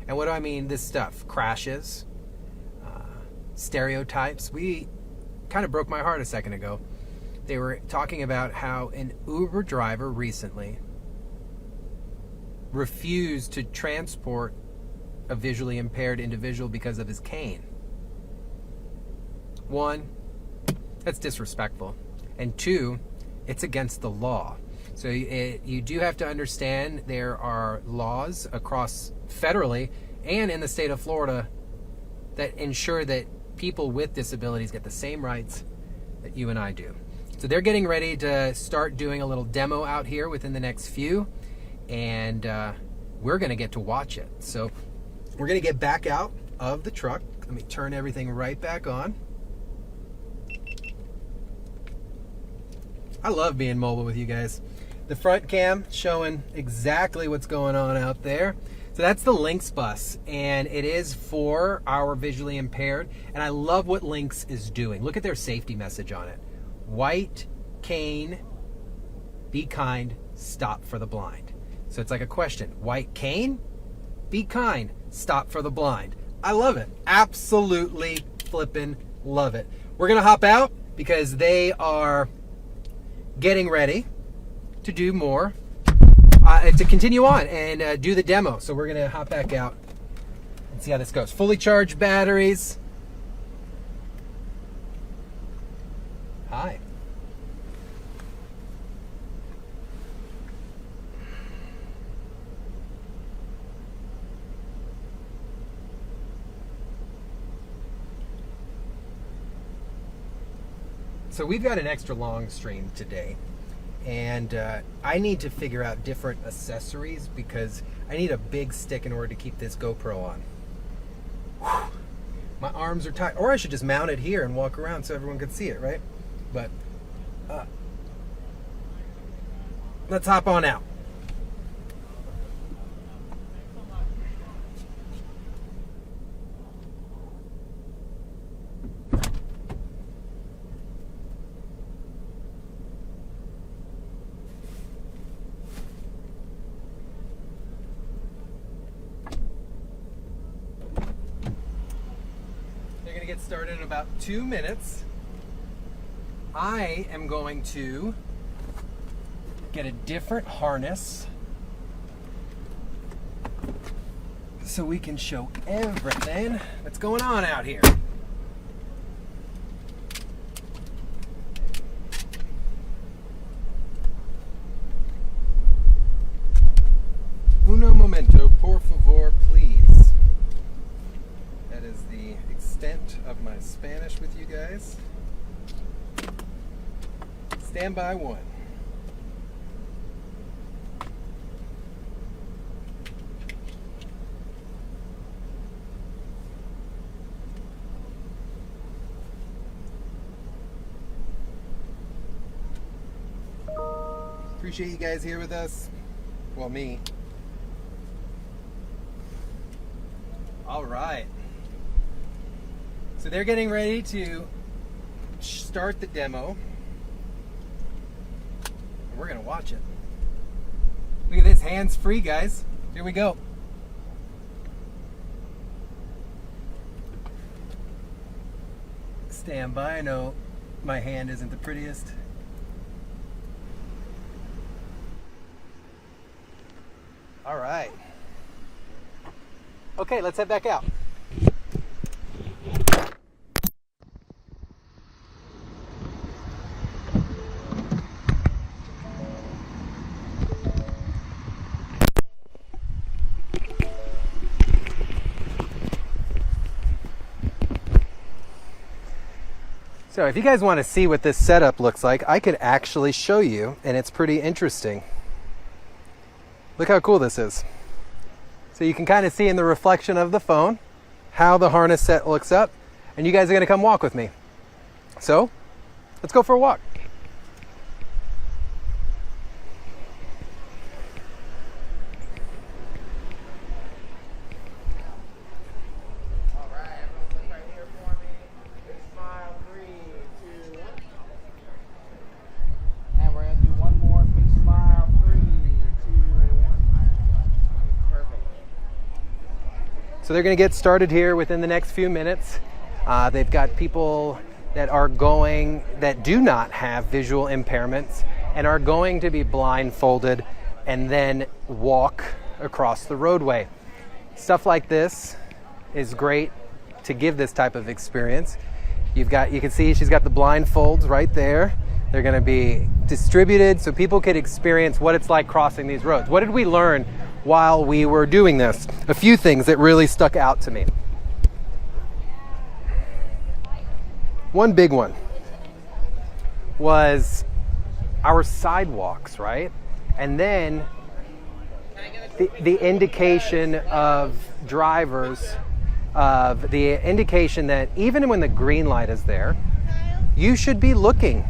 [SPEAKER 1] And what do I mean, this stuff? Crashes, stereotypes. We kind of broke my heart a second ago. They were talking about how an Uber driver recently refused to transport a visually impaired individual because of his cane. One, that's disrespectful. And two, it's against the law. So you do have to understand there are laws across federally and in the state of Florida that ensure that people with disabilities get the same rights that you and I do. So they're getting ready to start doing a little demo out here within the next few, and we're going to get to watch it. So we're going to get back out of the truck. Let me turn everything right back on. I love being mobile with you guys. The front cam showing exactly what's going on out there. So that's the Lynx bus, and it is for our visually impaired. And I love what Lynx is doing. Look at their safety message on it. White cane, be kind, stop for the blind. So it's like a question. White cane, be kind, stop for the blind. I love it. Absolutely flippin' love it. We're going to hop out because they are getting ready to do more, to continue on and do the demo. So we're going to hop back out and see how this goes. Fully charged batteries. Hi. So we've got an extra long stream today, and I need to figure out different accessories because I need a big stick in order to keep this GoPro on. Whew. My arms are tight, or I should just mount it here and walk around so everyone can see it, right? But let's hop on out. Get started in about 2 minutes. I am going to get a different harness so we can show everything that's going on out here. Stand by one. Appreciate you guys here with us. Well, me. All right. So they're getting ready to start the demo. We're gonna watch it. Look at this, hands-free, guys. Here we go. Stand by. I know my hand isn't the prettiest. All right. Okay, let's head back out. So if you guys want to see what this setup looks like, I could actually show you, and it's pretty interesting. Look how cool this is. So you can kind of see in the reflection of the phone how the harness set looks up, and you guys are going to come walk with me. So let's go for a walk.
[SPEAKER 3] All right, everyone look right here for me. Big smile, 3, 2, 1. And we're going to do one more big smile, 3, 2, 1. Perfect.
[SPEAKER 1] So they're going to get started here within the next few minutes. They've got people that are going, that do not have visual impairments and are going to be blindfolded and then walk across the roadway. Stuff like this is great to give this type of experience. You can see she's got the blindfolds right there. They're going to be distributed so people could experience what it's like crossing these roads. What did we learn while we were doing this? A few things that really stuck out to me. One big one was our sidewalks, right? And then the indication of drivers, of the indication that even when the green light is there, you should be looking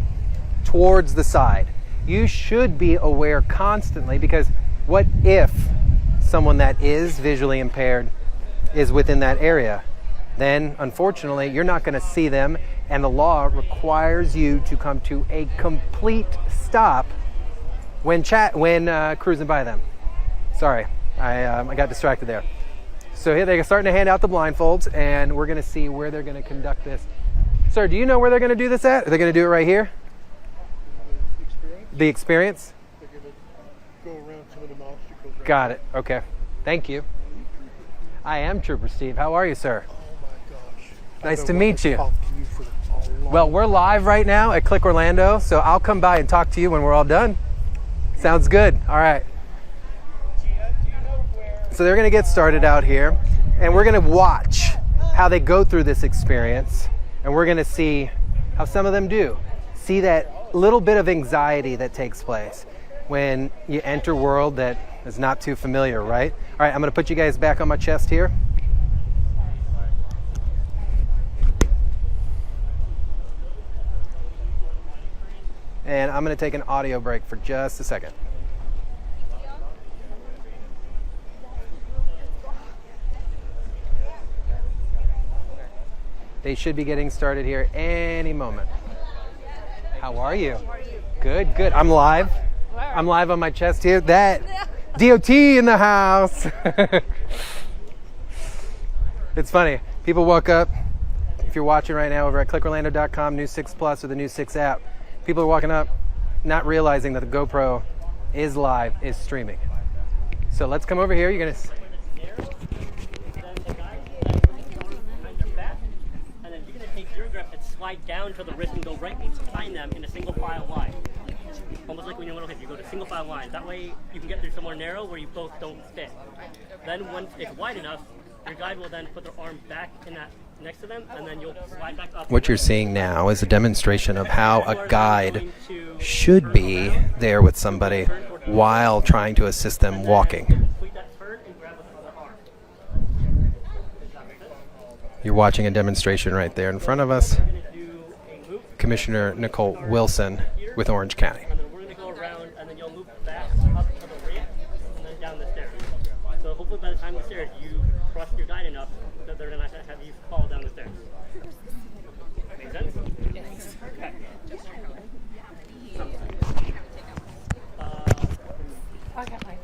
[SPEAKER 1] towards the side. You should be aware constantly, because what if someone that is visually impaired is within that area? Then unfortunately you're not going to see them, and the law requires you to come to a complete stop when cruising by them. Sorry, I got distracted there. So here they're starting to hand out the blindfolds, and we're going to see where they're going to conduct this. Sir, do you know where they're going to do this at? Are they going to do it right here? The experience?
[SPEAKER 6] They're going to go around some of the obstacles.
[SPEAKER 1] Got it. Okay. Thank you. I am Trooper Steve. How are you, sir?
[SPEAKER 6] Oh my gosh.
[SPEAKER 1] Nice to meet you.
[SPEAKER 6] Talk to you for a long
[SPEAKER 1] Well, we're live right now at Click Orlando, so I'll come by and talk to you when we're all done. Sounds good. All right. So they're going to get started out here, and we're going to watch how they go through this experience, and we're going to see how some of them do. See that little bit of anxiety that takes place when you enter a world that is not too familiar, right? All right, I'm going to put you guys back on my chest here. And I'm going to take an audio break for just a second. They should be getting started here any moment. How are you? Good, good. I'm live. I'm live on my chest here. That DOT in the house. It's funny. People walk up. If you're watching right now over at clickorlando.com, News 6 Plus, or the News 6 app, people are walking up not realizing that the GoPro is live, is streaming. So let's come over here. You're going to...
[SPEAKER 8] Slide down to the wrist and go right behind them in a single file line. Almost like when you're little kids, you go to single file line. That way you can get through somewhere narrow where you both don't fit. Then once it's wide enough, your guide will then put their arm back in that next to them, and then you'll slide back up.
[SPEAKER 1] What you're seeing now is a demonstration of how a guide should be there with somebody while trying to assist them walking.
[SPEAKER 8] Complete that turn and grab with the other arm.
[SPEAKER 1] You're watching a demonstration right there in front of us.
[SPEAKER 8] We're going to do a loop,
[SPEAKER 1] Commissioner Nicole Wilson with Orange County.
[SPEAKER 8] and then we're going to go around, and then you'll move back up to the ramp, and then down the stairs. So hopefully by the time the stairs, you trust your guide enough that they're going to have you fall down the stairs. Make sense? Yes. Okay.
[SPEAKER 2] I got mine.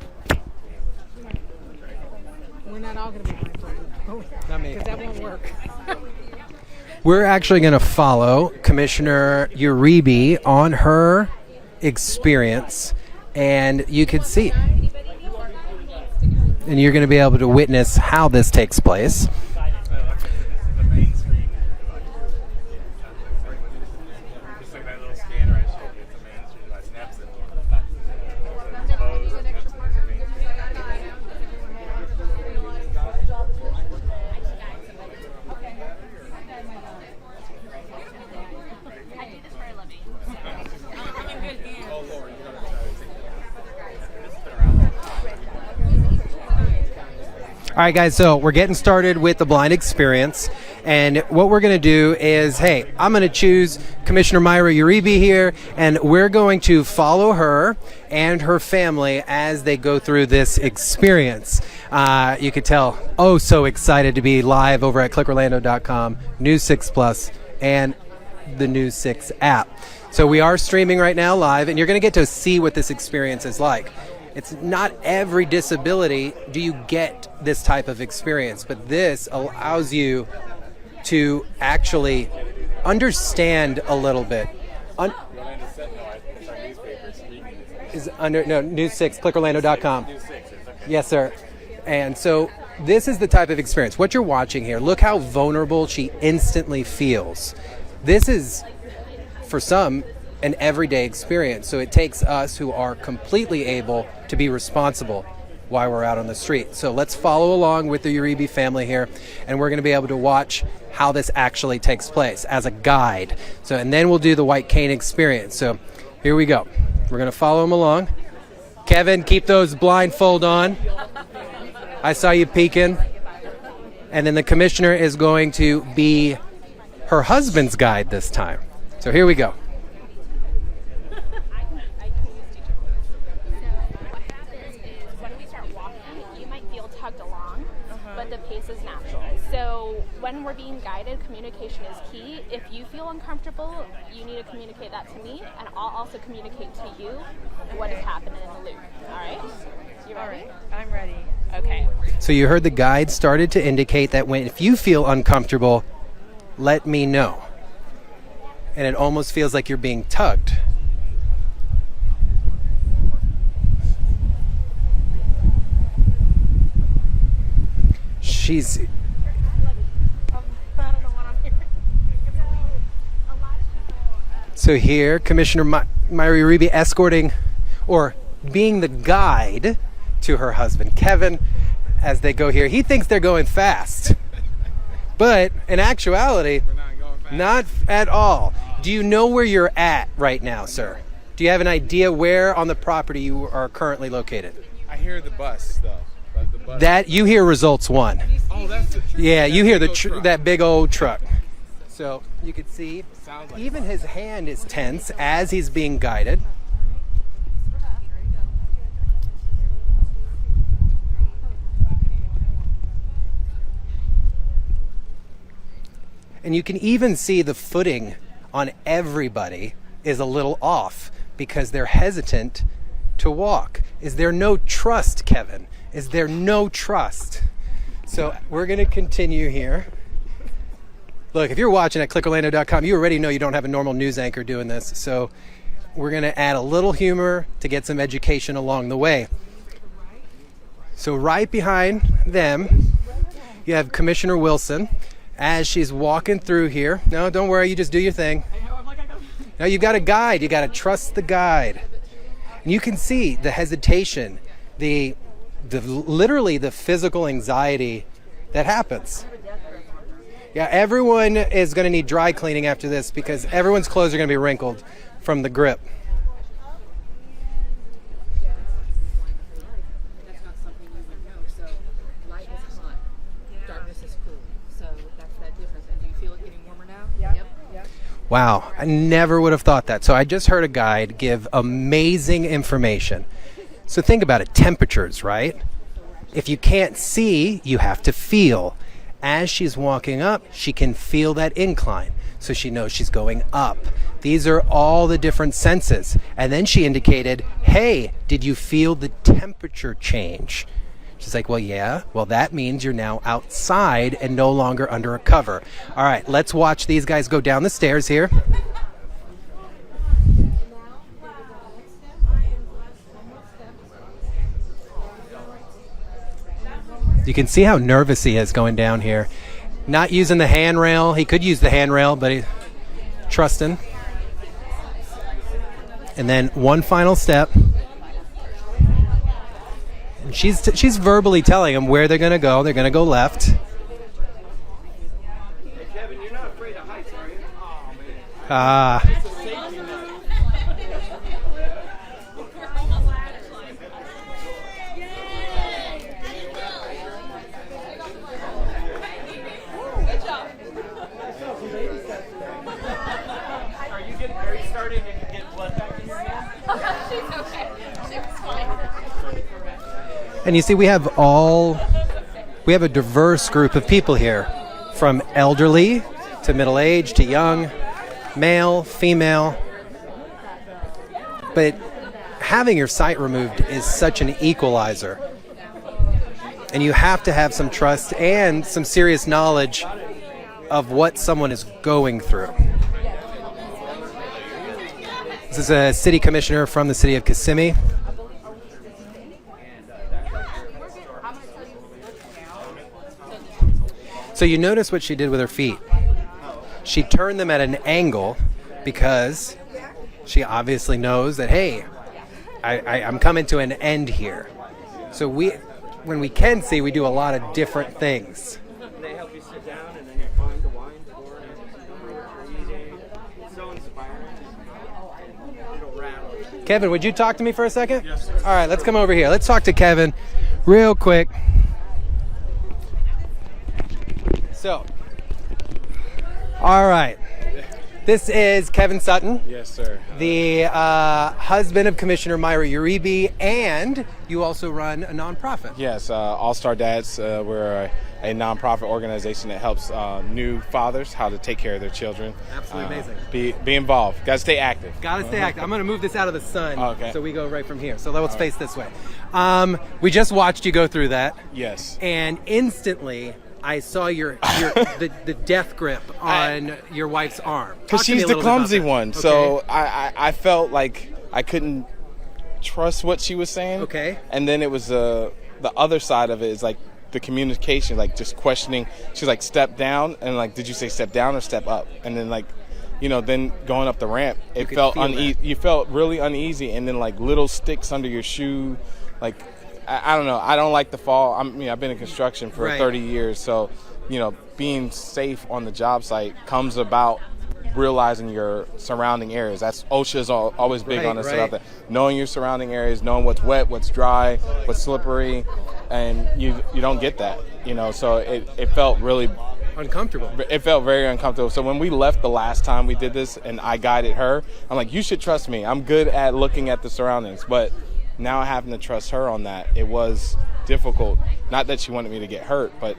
[SPEAKER 2] We're not all going to be blindfolded.
[SPEAKER 1] Not me.
[SPEAKER 2] Because that won't work.
[SPEAKER 1] We're actually going to follow Commissioner Uribe on her experience, and you can see. And you're going to be able to witness how this takes place. All right, guys, so we're getting started with the blind experience. And what we're going to do is, hey, I'm going to choose Commissioner Myra Uribe here, and we're going to follow her and her family as they go through this experience. You could tell, oh, so excited to be live over at clickorlando.com, News 6 Plus, and the News 6 app. So we are streaming right now live, and you're going to get to see what this experience is like. It's not every disability do you get this type of experience, but this allows you to actually understand a little bit. News 6, clickorlando.com. Yes, sir. And so this is the type of experience. What you're watching here, look how vulnerable she instantly feels. This is, for some, an everyday experience. So it takes us who are completely able to be responsible while we're out on the street. So let's follow along with the Uribe family here, and we're going to be able to watch how this actually takes place as a guide. So, and then we'll do the white cane experience. So here we go. We're going to follow them along. Kevin, keep those blindfold on. I saw you peeking. And then the commissioner is going to be her husband's guide this time. So here we go.
[SPEAKER 9] So when we're being guided, communication is key. If you feel uncomfortable, you need to communicate that to me, and I'll also communicate to you what is happening in the loop. All right? You ready?
[SPEAKER 10] All right, I'm ready.
[SPEAKER 9] Okay.
[SPEAKER 1] So you heard the guide started to indicate that if you feel uncomfortable, let me know. And it almost feels like you're being tugged. She's... So here, Commissioner Myra Uribe escorting or being the guide to her husband, Kevin, as they go here. He thinks they're going fast. But in actuality, not at all. Do you know where you're at right now, sir? Do you have an idea where on the property you are currently located?
[SPEAKER 11] I hear the bus, though. The bus.
[SPEAKER 1] That you hear results 1.
[SPEAKER 11] Oh, that's the truck.
[SPEAKER 1] Yeah, you hear
[SPEAKER 11] Truck.
[SPEAKER 1] that big old truck. So you can see
[SPEAKER 11] Sounds like
[SPEAKER 1] even his hand is tense as he's being guided. And you can even see the footing on everybody is a little off because they're hesitant to walk. Is there no trust, Kevin? Is there no trust? So we're going to continue here. Look, if you're watching at clickorlando.com, you already know you don't have a normal news anchor doing this. So we're going to add a little humor to get some education along the way. So right behind them, you have Commissioner Wilson as she's walking through here. No, don't worry, you just do your thing. Now you've got a guide. You got to trust the guide. And you can see the hesitation, literally the physical anxiety that happens. Yeah, everyone is going to need dry cleaning after this because everyone's clothes are going to be wrinkled from the grip. Wow, I never would have thought that. So I just heard a guide give amazing information. So think about it, temperatures, right? If you can't see, you have to feel. As she's walking up, she can feel that incline, so she knows she's going up. These are all the different senses. And then she indicated, hey, did you feel the temperature change? She's like, well, yeah. Well, that means you're now outside and no longer under a cover. All right, let's watch these guys go down the stairs here. You can see how nervous he is going down here. Not using the handrail. He could use the handrail, but he's trusting. And then one final step. And she's verbally telling him where they're going to go. They're going to go left.
[SPEAKER 4] Hey, Kevin, you're not afraid of heights, are you? Oh, man.
[SPEAKER 1] Ah. And you see, we have a diverse group of people here, from elderly to middle-aged to young, male, female. But having your sight removed is such an equalizer. And you have to have some trust and some serious knowledge of what someone is going through. This is a city commissioner from the city of Kissimmee. So you notice what she did with her feet. She turned them at an angle because she obviously knows that, hey, I'm coming to an end here. So when we can see, we do a lot of different things.
[SPEAKER 4] They help you sit down, and then you find the wine for it. It's so inspiring. It'll rattle.
[SPEAKER 1] Kevin, would you talk to me for a second? Yes, sir. All right, let's come over here. Let's talk to Kevin real quick. So, all right. This is Kevin Sutton.
[SPEAKER 11] Yes, sir.
[SPEAKER 1] The husband of Commissioner Myra Uribe, and you also run a nonprofit.
[SPEAKER 11] Yes, All Star Dads. We're a nonprofit organization that helps new fathers how to take care of their children.
[SPEAKER 1] Absolutely amazing.
[SPEAKER 11] Be involved. Got to stay active.
[SPEAKER 1] Got to stay active. I'm going to move this out of the sun,
[SPEAKER 11] okay.
[SPEAKER 1] So we go right from here. So let's face this way. We just watched you go through that.
[SPEAKER 11] Yes.
[SPEAKER 1] And instantly, I saw the death grip on your wife's arm.
[SPEAKER 11] Because she's the clumsy one. Okay. So I felt like I couldn't trust what she was saying.
[SPEAKER 1] Okay.
[SPEAKER 11] And then it was the other side of it is like the communication, like just questioning. She's like, step down. And like, did you say step down or step up? And then like, then going up the ramp, it felt uneasy. You felt really uneasy. And then like little sticks under your shoe, like, I don't know. I don't like the fall. I've been in construction for 30 years, so being safe on the job site comes about realizing your surrounding areas. That's OSHA's always big on us about that. Knowing your surrounding areas, knowing what's wet, what's dry, what's slippery, and you don't get that. So it felt really
[SPEAKER 1] uncomfortable.
[SPEAKER 11] It felt very uncomfortable. So when we left the last time we did this, and I guided her, I'm like, you should trust me. I'm good at looking at the surroundings, but now having to trust her on that, it was difficult. Not that she wanted me to get hurt, but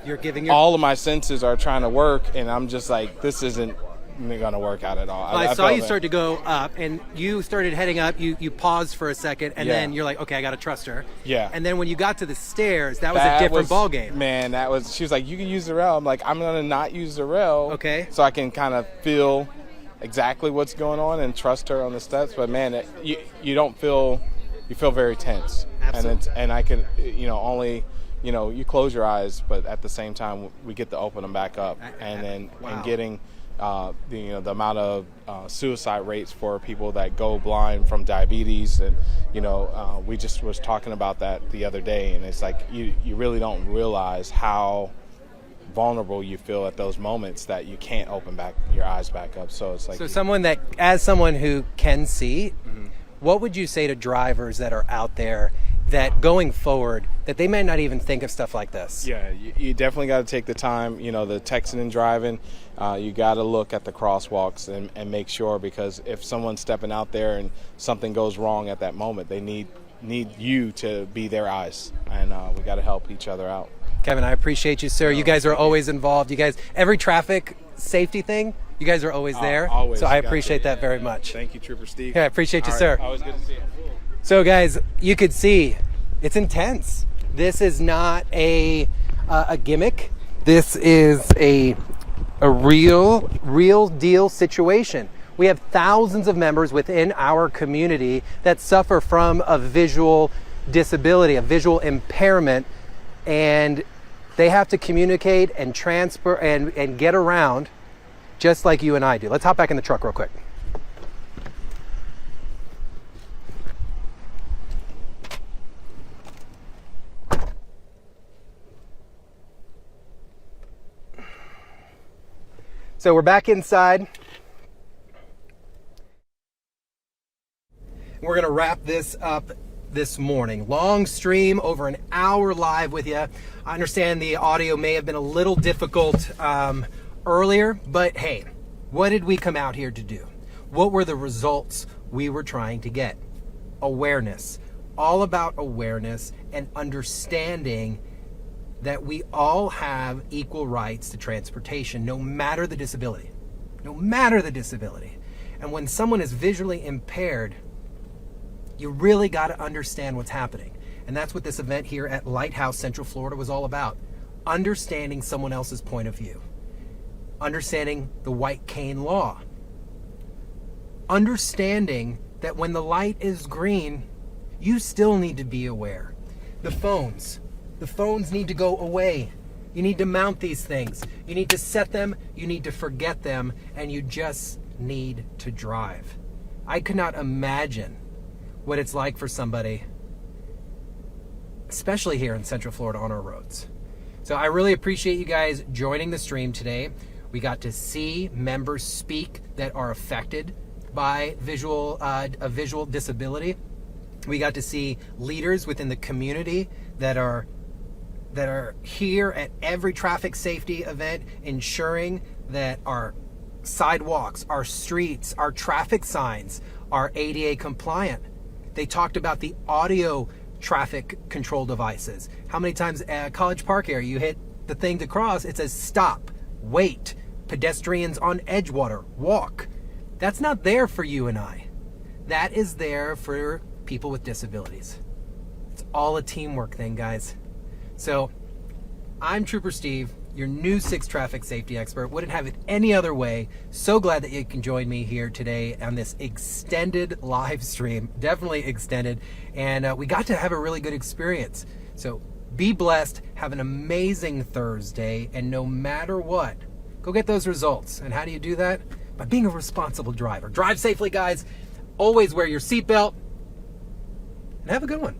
[SPEAKER 1] you're giving
[SPEAKER 11] all of my senses are trying to work, and I'm just like, this isn't going to work out at all.
[SPEAKER 1] Well, I saw you start to go up, and you started heading up. You paused for a second, and then you're like, okay, I got to trust her.
[SPEAKER 11] Yeah.
[SPEAKER 1] And then when you got to the stairs, that was a different ball game.
[SPEAKER 11] Man, she was like, you can use the rail. I'm like, I'm going to not use the rail.
[SPEAKER 1] Okay.
[SPEAKER 11] So I can kind of feel exactly what's going on and trust her on the steps. But man, you don't feel. You feel very tense.
[SPEAKER 1] Absolutely.
[SPEAKER 11] And I can, only, you close your eyes, but at the same time, we get to open them back up. And getting the amount of suicide rates for people that go blind from diabetes. And, we just was talking about that the other day. And it's like, you really don't realize how vulnerable you feel at those moments that you can't open back your eyes back up. So it's like.
[SPEAKER 1] So as someone who can see, what would you say to drivers that are out there that going forward, that they may not even think of stuff like this.
[SPEAKER 11] Yeah, you definitely got to take the time, the texting and driving. You got to look at the crosswalks and make sure, because if someone's stepping out there and something goes wrong at that moment, they need you to be their eyes, and we got to help each other out.
[SPEAKER 1] Kevin, I appreciate you, sir. You guys are always involved. You guys, every traffic safety thing, you guys are always there.
[SPEAKER 11] Always.
[SPEAKER 1] So I appreciate that very much.
[SPEAKER 11] Thank you, Trooper Steve.
[SPEAKER 1] Yeah, I appreciate you,
[SPEAKER 11] All
[SPEAKER 1] sir.
[SPEAKER 11] right. Always good to see you.
[SPEAKER 1] So guys, you could see it's intense. This is not a gimmick. This is a real deal situation. We have thousands of members within our community that suffer from a visual disability, a visual impairment, and they have to communicate and transfer and get around just like you and I do. Let's hop back in the truck real quick. So we're back inside. We're gonna wrap this up this morning. Long stream, over an hour live with you. I understand the audio may have been a little difficult earlier, but hey, what did we come out here to do? What were the results we were trying to get? Awareness. All about awareness and understanding that we all have equal rights to transportation, no matter the disability. No matter the disability. And when someone is visually impaired, you really got to understand what's happening. And that's what this event here at Lighthouse Central Florida was all about. Understanding someone else's point of view. Understanding the white cane law. Understanding that when the light is green, you still need to be aware. The phones need to go away. You need to mount these things. You need to set them, you need to forget them, and you just need to drive. I could not imagine what it's like for somebody, especially here in Central Florida on our roads. So I really appreciate you guys joining the stream today. We got to see members speak that are affected by a visual disability. We got to see leaders within the community that are here at every traffic safety event, ensuring that our sidewalks, our streets, our traffic signs are ADA compliant. They talked about the audio traffic control devices. How many times at College Park area you hit the thing to cross, it says stop, wait, pedestrians on Edgewater, walk. That's not there for you and I. That is there for people with disabilities. It's all a teamwork thing, guys. So I'm Trooper Steve, your new 6 traffic safety expert. Wouldn't have it any other way. So glad that you can join me here today on this extended live stream, definitely extended. And we got to have a really good experience. So be blessed, have an amazing Thursday, and no matter what, go get those results. And how do you do that? By being a responsible driver. Drive safely, guys. Always wear your seatbelt, and have a good one.